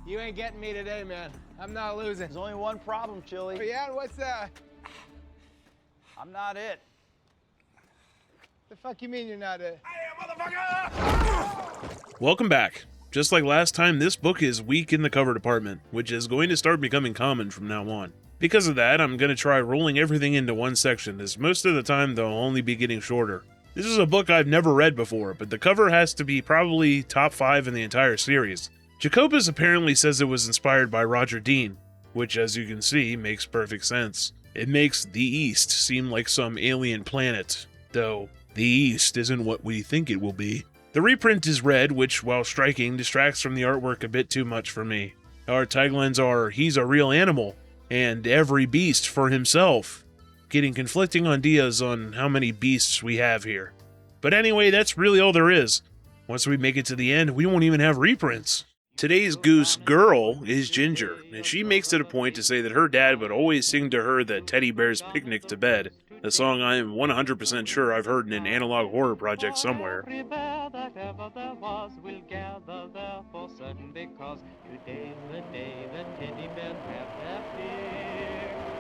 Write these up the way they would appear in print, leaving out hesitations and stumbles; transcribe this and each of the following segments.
You ain't getting me today, man. I'm not losing. There's only one problem, Chili. Oh, yeah? What's that? I'm not it. The fuck you mean you're not it? Welcome back. Just like last time, this book is weak in the cover department, which is going to start becoming common from now on. Because of that, I'm going to try rolling everything into one section, as most of the time they'll only be getting shorter. This is a book I've never read before, but the cover has to be probably top 5 in the entire series. Jacobus apparently says it was inspired by Roger Dean, which, as you can see, makes perfect sense. It makes the East seem like some alien planet, though the East isn't what we think it will be. The reprint is red, which, while striking, distracts from the artwork a bit too much for me. Our taglines are, "He's a real animal," and "Every beast for himself," getting conflicting ideas on how many beasts we have here. But anyway, that's really all there is. Once we make it to the end, we won't even have reprints. Today's Goose Girl is Ginger, and she makes it a point to say that her dad would always sing to her the Teddy Bear's Picnic to bed, a song I am 100% sure I've heard in an analog horror project somewhere. Every bear that ever there was will gather there for certain, because today's the day the teddy bears have their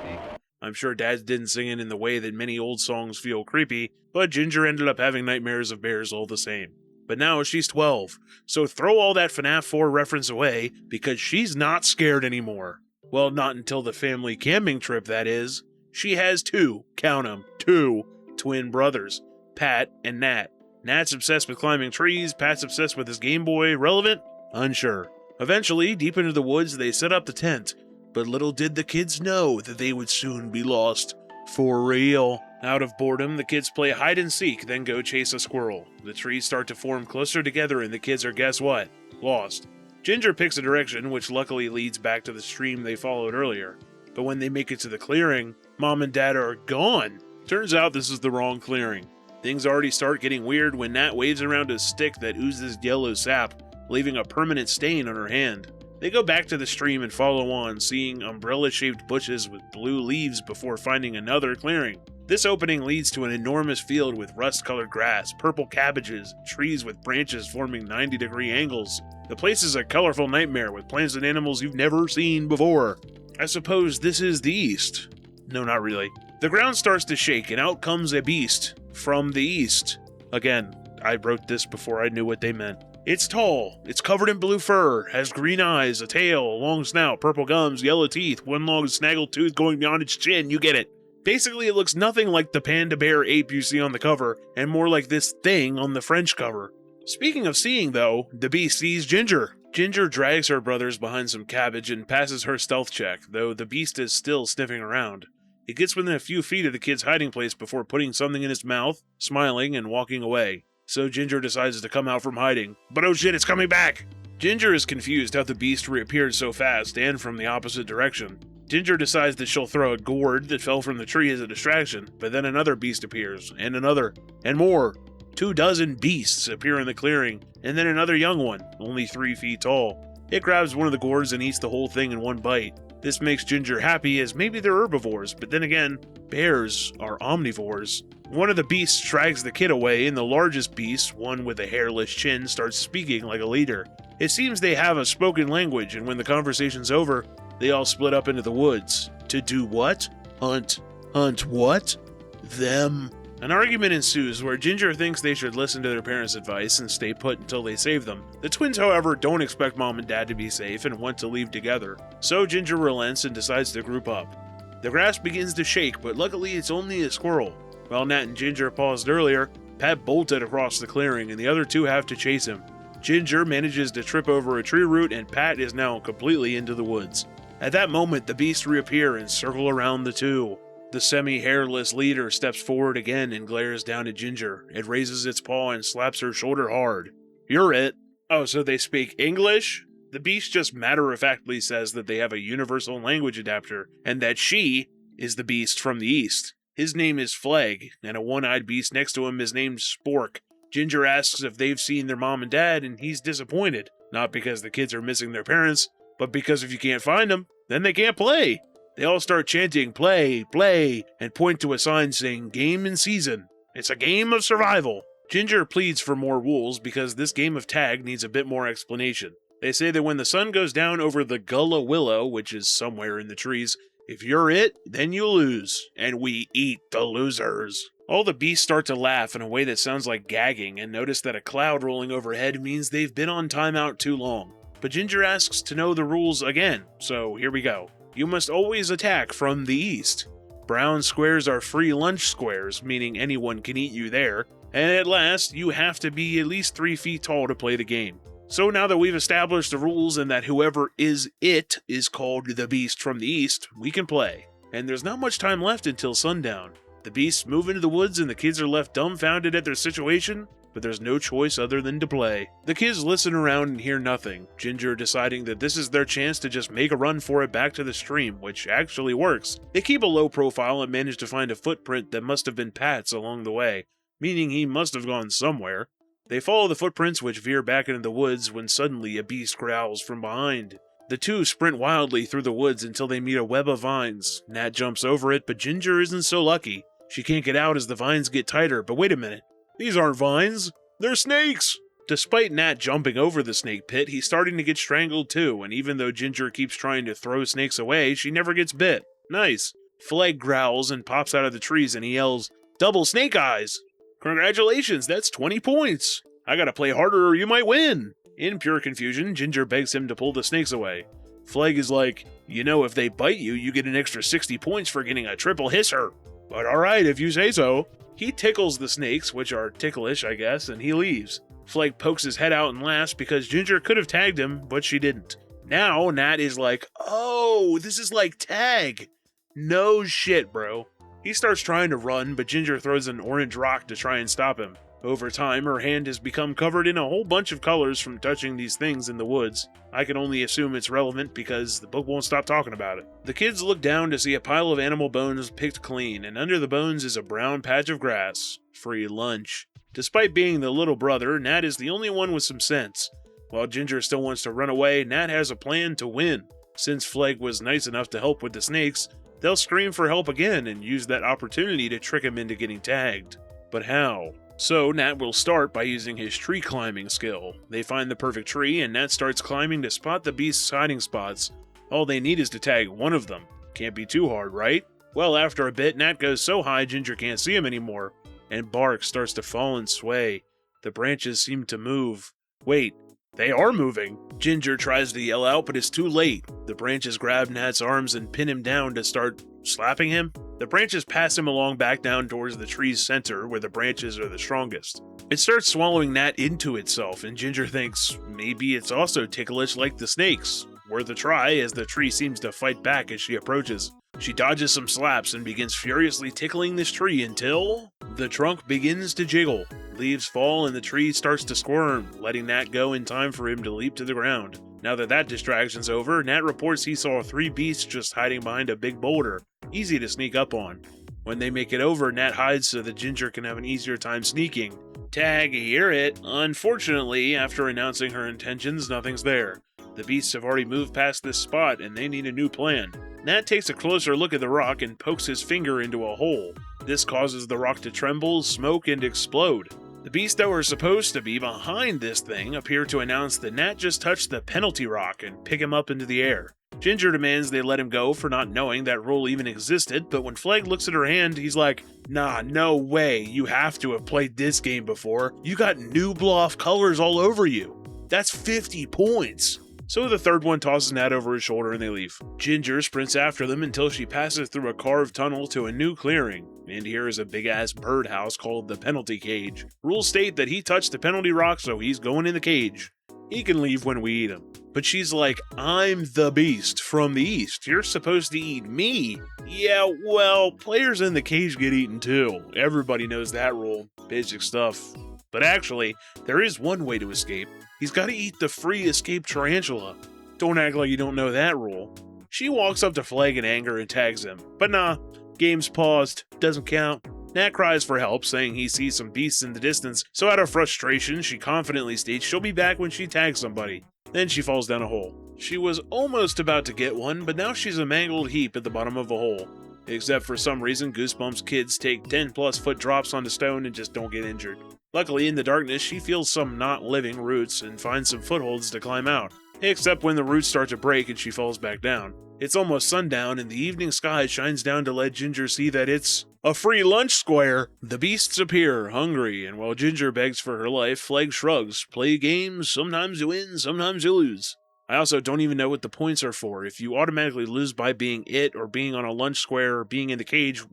picnic. I'm sure dads didn't sing it in the way that many old songs feel creepy, but Ginger ended up having nightmares of bears all the same. But now she's 12, so throw all that FNAF 4 reference away, because she's not scared anymore. Well, not until the family camping trip, that is. She has 2, count 'em, 2 twin brothers, Pat and Nat. Nat's obsessed with climbing trees, Pat's obsessed with his Game Boy. Relevant? Unsure. Eventually, deep into the woods, they set up the tent, but little did the kids know that they would soon be lost. For real. Out of boredom, the kids play hide and seek, then go chase a squirrel. The trees start to form closer together and the kids are, guess what? Lost. Ginger picks a direction, which luckily leads back to the stream they followed earlier. But when they make it to the clearing, Mom and Dad are gone. Turns out this is the wrong clearing. Things already start getting weird when Nat waves around a stick that oozes yellow sap, leaving a permanent stain on her hand. They go back to the stream and follow on, seeing umbrella-shaped bushes with blue leaves before finding another clearing. This opening leads to an enormous field with rust-colored grass, purple cabbages, trees with branches forming 90-degree angles. The place is a colorful nightmare with plants and animals you've never seen before. I suppose this is the East. No, not really. The ground starts to shake and out comes a beast from the East. Again, I wrote this before I knew what they meant. It's tall, it's covered in blue fur, has green eyes, a tail, a long snout, purple gums, yellow teeth, one long snaggled tooth going beyond its chin, you get it. Basically, it looks nothing like the panda bear ape you see on the cover, and more like this thing on the French cover. Speaking of seeing, though, the beast sees Ginger. Ginger drags her brothers behind some cabbage and passes her stealth check, though the beast is still sniffing around. It gets within a few feet of the kid's hiding place before putting something in its mouth, smiling, and walking away. So Ginger decides to come out from hiding. But oh shit, it's coming back! Ginger is confused how the beast reappeared so fast and from the opposite direction. Ginger decides that she'll throw a gourd that fell from the tree as a distraction, but then another beast appears, and another, and more. 24 beasts appear in the clearing, and then another young one, only 3 feet tall. It grabs one of the gourds and eats the whole thing in one bite. This makes Ginger happy, as maybe they're herbivores, but then again, bears are omnivores. One of the beasts drags the kid away, and the largest beast, one with a hairless chin, starts speaking like a leader. It seems they have a spoken language, and when the conversation's over, they all split up into the woods. To do what? Hunt. Hunt what? Them. An argument ensues where Ginger thinks they should listen to their parents' advice and stay put until they save them. The twins, however, don't expect Mom and Dad to be safe and want to leave together. So Ginger relents and decides to group up. The grass begins to shake, but luckily it's only a squirrel. While Nat and Ginger paused earlier, Pat bolted across the clearing and the other two have to chase him. Ginger manages to trip over a tree root and Pat is now completely into the woods. At that moment, the beasts reappear and circle around the two. The semi-hairless leader steps forward again and glares down at Ginger. It raises its paw and slaps her shoulder hard. You're it. Oh, so they speak English? The beast just matter-of-factly says that they have a universal language adapter, and that she is the beast from the East. His name is Flag, and a one-eyed beast next to him is named Spork. Ginger asks if they've seen their mom and dad, and he's disappointed. Not because the kids are missing their parents, but because if you can't find them, then they can't play. They all start chanting, play, play, and point to a sign saying, game in season. It's a game of survival. Ginger pleads for more rules because this game of tag needs a bit more explanation. They say that when the sun goes down over the Gullah Willow, which is somewhere in the trees, if you're it, then you lose, and we eat the losers. All the beasts start to laugh in a way that sounds like gagging, and notice that a cloud rolling overhead means they've been on timeout too long. But Ginger asks to know the rules again, so here we go. You must always attack from the east. Brown squares are free lunch squares, meaning anyone can eat you there, and at last, you have to be at least 3 feet tall to play the game. So now that we've established the rules and that whoever is it is called the Beast from the East, we can play. And there's not much time left until sundown. The beasts move into the woods and the kids are left dumbfounded at their situation, but there's no choice other than to play. The kids listen around and hear nothing, Ginger deciding that this is their chance to just make a run for it back to the stream, which actually works. They keep a low profile and manage to find a footprint that must have been Pat's along the way, meaning he must have gone somewhere. They follow the footprints which veer back into the woods when suddenly a beast growls from behind. The two sprint wildly through the woods until they meet a web of vines. Nat jumps over it, but Ginger isn't so lucky. She can't get out as the vines get tighter, but wait a minute. These aren't vines, they're snakes! Despite Nat jumping over the snake pit, he's starting to get strangled too, and even though Ginger keeps trying to throw snakes away, she never gets bit. Nice. Flag growls and pops out of the trees and he yells, "Double snake eyes!" Congratulations, that's 20 points! I gotta play harder or you might win! In pure confusion, Ginger begs him to pull the snakes away. Flag is like, you know, if they bite you, you get an extra 60 points for getting a triple hisser. But alright, if you say so. He tickles the snakes, which are ticklish, I guess, and he leaves. Flag pokes his head out and laughs because Ginger could have tagged him, but she didn't. Now, Nat is like, oh, this is like tag. No shit, bro. He starts trying to run, but Ginger throws an orange rock to try and stop him. Over time, her hand has become covered in a whole bunch of colors from touching these things in the woods. I can only assume it's relevant because the book won't stop talking about it. The kids look down to see a pile of animal bones picked clean, and under the bones is a brown patch of grass. Free lunch. Despite being the little brother, Nat is the only one with some sense. While Ginger still wants to run away, Nat has a plan to win. Since Flag was nice enough to help with the snakes, they'll scream for help again and use that opportunity to trick him into getting tagged. But how? So Nat will start by using his tree climbing skill. They find the perfect tree and Nat starts climbing to spot the beast's hiding spots. All they need is to tag one of them. Can't be too hard, right? Well, after a bit, Nat goes so high Ginger can't see him anymore, and bark starts to fall and sway. The branches seem to move. Wait, they are moving! Ginger tries to yell out, but it's too late. The branches grab Nat's arms and pin him down to start slapping him. The branches pass him along back down towards the tree's center, where the branches are the strongest. It starts swallowing Nat into itself, and Ginger thinks maybe it's also ticklish like the snakes. Worth a try, as the tree seems to fight back as she approaches. She dodges some slaps and begins furiously tickling this tree until the trunk begins to jiggle. Leaves fall and the tree starts to squirm, letting Nat go in time for him to leap to the ground. Now that distraction's over, Nat reports he saw 3 beasts just hiding behind a big boulder, easy to sneak up on. When they make it over, Nat hides so that Ginger can have an easier time sneaking. Tag, hear it. Unfortunately, after announcing her intentions, nothing's there. The beasts have already moved past this spot and they need a new plan. Nat takes a closer look at the rock and pokes his finger into a hole. This causes the rock to tremble, smoke, and explode. The beasts that were supposed to be behind this thing appear to announce that Nat just touched the penalty rock and pick him up into the air. Ginger demands they let him go for not knowing that rule even existed, but when Flag looks at her hand, he's like, nah, no way, you have to have played this game before. You got Nubloff colors all over you. That's 50 points. So the third one tosses Nat over his shoulder and they leave. Ginger sprints after them until she passes through a carved tunnel to a new clearing. And here is a big-ass birdhouse called the penalty cage. Rules state that he touched the penalty rock, so he's going in the cage. He can leave when we eat him. But she's like, I'm the beast from the east. You're supposed to eat me. Yeah, well, players in the cage get eaten too. Everybody knows that rule. Basic stuff. But actually, there is one way to escape. He's got to eat the free escape tarantula. Don't act like you don't know that rule. She walks up to Flag in anger and tags him. But nah, game's paused. Doesn't count. Nat cries for help, saying he sees some beasts in the distance, so out of frustration, she confidently states she'll be back when she tags somebody. Then she falls down a hole. She was almost about to get one, but now she's a mangled heap at the bottom of a hole. Except for some reason, Goosebumps kids take 10+ foot drops onto stone and just don't get injured. Luckily, in the darkness, she feels some not living roots and finds some footholds to climb out. except when the roots start to break and she falls back down. It's almost sundown, and the evening sky shines down to let Ginger see that it's a free lunch square. The beasts appear, hungry, and while Ginger begs for her life, Flag shrugs. Play games, sometimes you win, sometimes you lose. I also don't even know what the points are for. If you automatically lose by being it, or being on a lunch square, or being in the cage.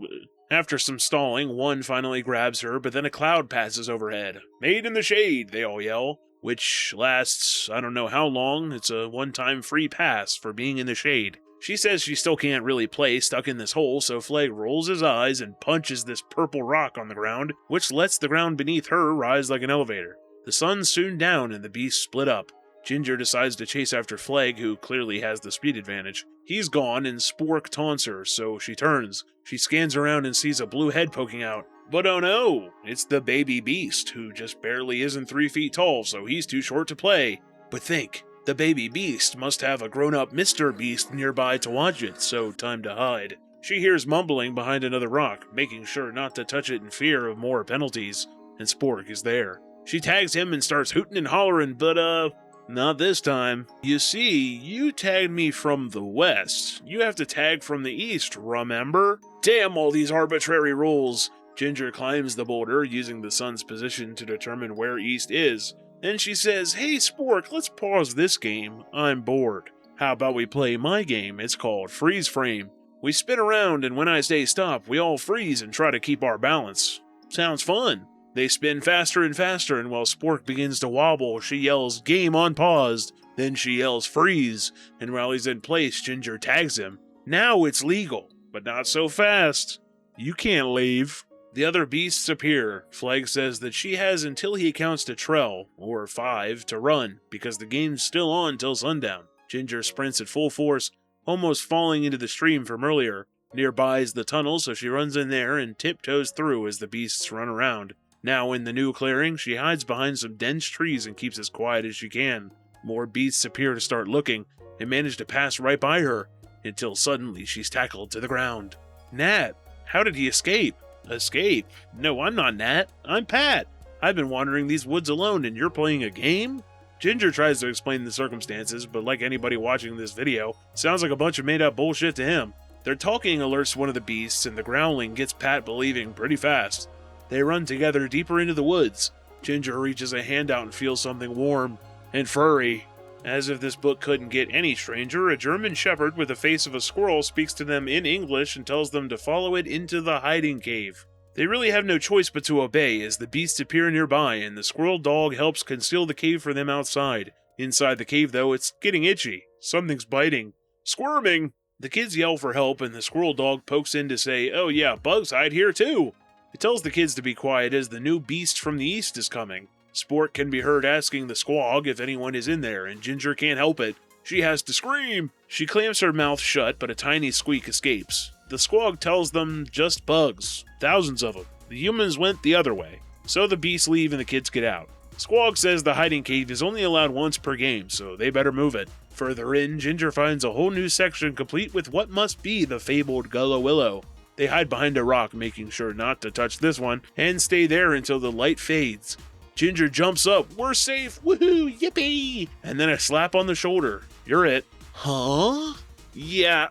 After some stalling, one finally grabs her, but then a cloud passes overhead. Made in the shade, they all yell, which lasts I don't know how long. It's a one-time free pass for being in the shade. She says she still can't really play stuck in this hole, so Flag rolls his eyes and punches this purple rock on the ground, which lets the ground beneath her rise like an elevator. The sun's soon down and the beasts split up. Ginger decides to chase after Flag, who clearly has the speed advantage. He's gone and Spork taunts her, so she turns. She scans around and sees a blue head poking out. But oh no, it's the baby beast, who just barely isn't 3 feet tall, so he's too short to play. But think. The baby beast must have a grown-up Mr. Beast nearby to watch it, so time to hide. She hears mumbling behind another rock, making sure not to touch it in fear of more penalties, and Spork is there. She tags him and starts hooting and hollering, but not this time. You see, you tagged me from the west. You have to tag from the east, remember? Damn all these arbitrary rules! Ginger climbs the boulder, using the sun's position to determine where east is. Then she says, "Hey Spork, let's pause this game. I'm bored. How about we play my game? It's called Freeze Frame. We spin around and when I say stop, we all freeze and try to keep our balance. Sounds fun." They spin faster and faster, and while Spork begins to wobble, she yells, "Game unpaused." Then she yells, "Freeze," and while he's in place, Ginger tags him. Now it's legal, but not so fast. You can't leave. The other beasts appear. Flag says that she has until he counts to 12, or 5, to run, because the game's still on till sundown. Ginger sprints at full force, almost falling into the stream from earlier. Nearby is the tunnel, so she runs in there and tiptoes through as the beasts run around. Now in the new clearing, she hides behind some dense trees and keeps as quiet as she can. More beasts appear to start looking, and manage to pass right by her, until suddenly she's tackled to the ground. Nat, how did he escape? Escape? No, I'm not Nat. I'm Pat. I've been wandering these woods alone and you're playing a game? Ginger tries to explain the circumstances, but like anybody watching this video, sounds like a bunch of made-up bullshit to him. Their talking alerts one of the beasts, and the growling gets Pat believing pretty fast. They run together deeper into the woods. Ginger reaches a hand out and feels something warm and furry. As if this book couldn't get any stranger, a German shepherd with the face of a squirrel speaks to them in English and tells them to follow it into the hiding cave. They really have no choice but to obey as the beasts appear nearby, and the squirrel dog helps conceal the cave for them outside. Inside the cave, though, it's getting itchy. Something's biting. Squirming! The kids yell for help, and the squirrel dog pokes in to say, "Oh yeah, bugs hide here too!" It tells the kids to be quiet as the new beast from the east is coming. Spork can be heard asking the squog if anyone is in there, and Ginger can't help it. She has to scream! She clamps her mouth shut, but a tiny squeak escapes. The squog tells them just bugs. Thousands of them. The humans went the other way. So the beasts leave and the kids get out. Squog says the hiding cave is only allowed once per game, so they better move it. Further in, Ginger finds a whole new section complete with what must be the fabled Gullah Willow. They hide behind a rock, making sure not to touch this one, and stay there until the light fades. Ginger jumps up. "We're safe! Woohoo! Yippee!" And then a slap on the shoulder. "You're it." Huh? Yeah,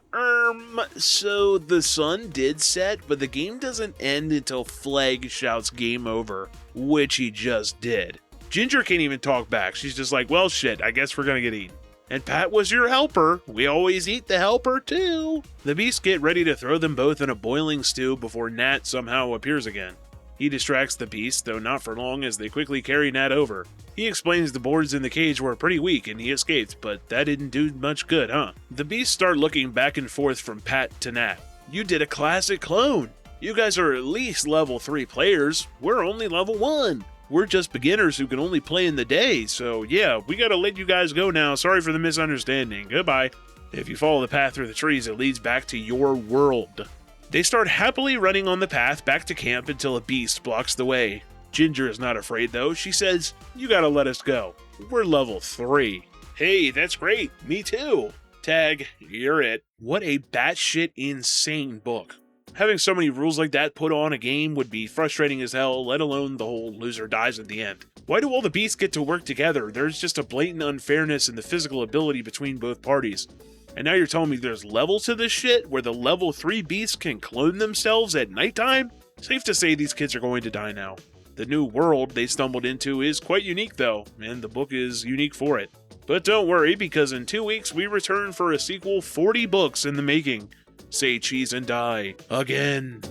so the sun did set, but the game doesn't end until Flag shouts game over, which he just did. Ginger can't even talk back. She's just like, "Well, shit, I guess we're gonna get eaten." "And Pat was your helper. We always eat the helper, too." The beasts get ready to throw them both in a boiling stew before Nat somehow appears again. He distracts the beast, though not for long, as they quickly carry Nat over. He explains the boards in the cage were pretty weak and he escaped, but that didn't do much good, huh? The beasts start looking back and forth from Pat to Nat. "You did a classic clone. You guys are at least level 3 players. We're only level 1. We're just beginners who can only play in the day, so yeah, we gotta let you guys go now. Sorry for the misunderstanding. Goodbye." If you follow the path through the trees, it leads back to your world. They start happily running on the path back to camp until a beast blocks the way. Ginger is not afraid though. She says, "You gotta let us go. We're level 3. "Hey, that's great. Me too." Tag, you're it. What a batshit insane book. Having so many rules like that put on a game would be frustrating as hell, let alone the whole loser dies at the end. Why do all the beasts get to work together? There's just a blatant unfairness in the physical ability between both parties. And now you're telling me there's levels to this shit where the level 3 beasts can clone themselves at nighttime? Safe to say these kids are going to die now. The new world they stumbled into is quite unique though, and the book is unique for it. But don't worry, because in 2 weeks we return for a sequel 40 books in the making. Say cheese and die again.